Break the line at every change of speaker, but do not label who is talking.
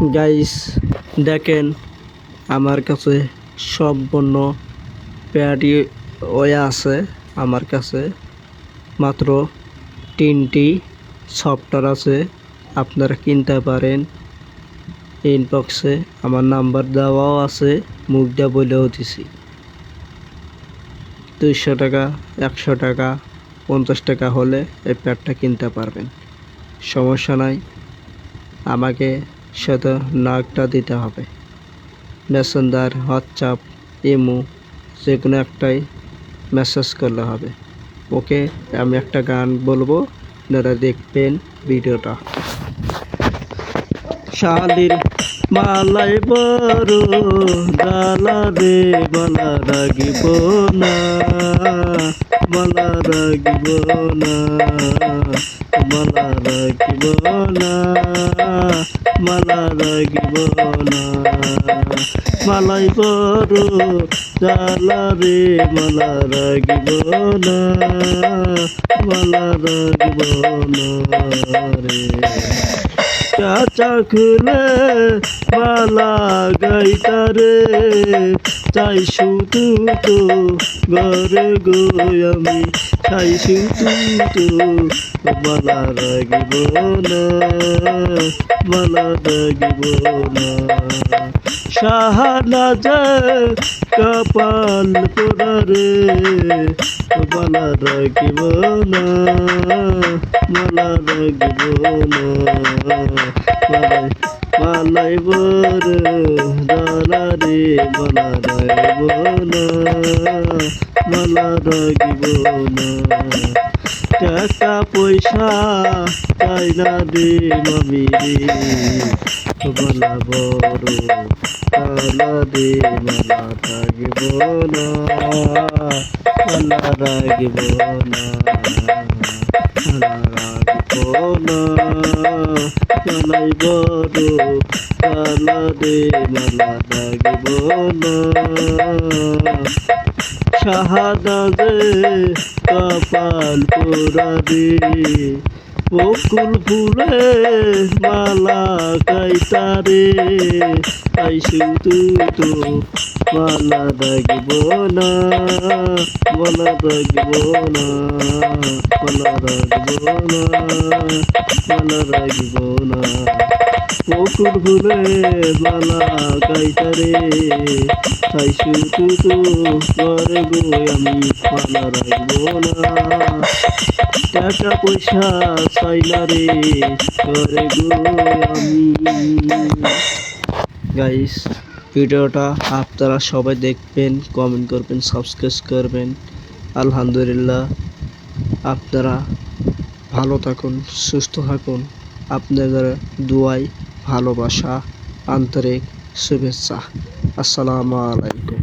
Guys দেখেন আমার কাছে সব পণ্য প্যাডি ওয়া আছে। আমার কাছে মাত্র 3টি সফটওয়্যার আছে, আপনারা কিনতে পারেন। ইনবক্সে আমার নাম্বার দেওয়াও আছে, মুখ দিয়ে বলেও দিছি। 200 টাকা, 100 টাকা, 50 টাকা হলে এই প্যাডটা কিনতে পারবেন, সমস্যা নাই। আমাকে শুধু নাকটা দিতে হবে। মেসেঞ্জার, হোয়াটসঅ্যাপ, ইমো যে কোনো একটাই মেসেজ করলে হবে। ওকে, আমি একটা গান বলবো, আপনারা দেখবেন ভিডিওটা। শালির মালাই বড় ডালা রে, মালা রাগিব না, মালা রাগিব না, মালা রাগিব না, মালা রাগিব না। মালাই বড় ডালা রে, মালা রাগিব না, মালা রাগিব না রে। চাচা খুলে মালা গাইতারে, চাই শুধু তো ঘরে গো আমি, চাই শুধু তো মালা রাগিব না, মালা রাগিব না। শাহনাজে কপাল পোড়ারে, মালা রাগিব না, মালা রাগিব না। মালাই বর ডালা রে, মালা রাগিব না, মালা রাগিব না। টাকা পয়সা চাই না রে মামি রে, মালা বড় ডালা রে, মালা রাগিব না, মালা রাগিব না, মালা রাগিব না। মালাই বড় ডালা রে, মালা রাগিব না। শাহাদাতে কপাল পোড়ারে, বকুল ফুলে মালা গাইতারে, তাই শুধু তো মালা রাগিব না, মালা রাগিব না, মালা রাগিব না, মালা রাগিব না। বকুল ফুলে মালা গাইতারে, তাই শুধু তো ঘরে গো আমি, মালা রাগিব না। টাকা পয়সা চাই না রে ঘরে গো আমি। গাইস ভিডিওটা আপনারা সবাই দেখবেন, কমেন্ট করবেন, সাবস্ক্রাইব করবেন। আলহামদুলিল্লাহ, আপনারা ভালো থাকুন, সুস্থ থাকুন। আপনাদের দোয়ায়, ভালোবাসা, আন্তরিক শুভেচ্ছা। আসসালামু আলাইকুম।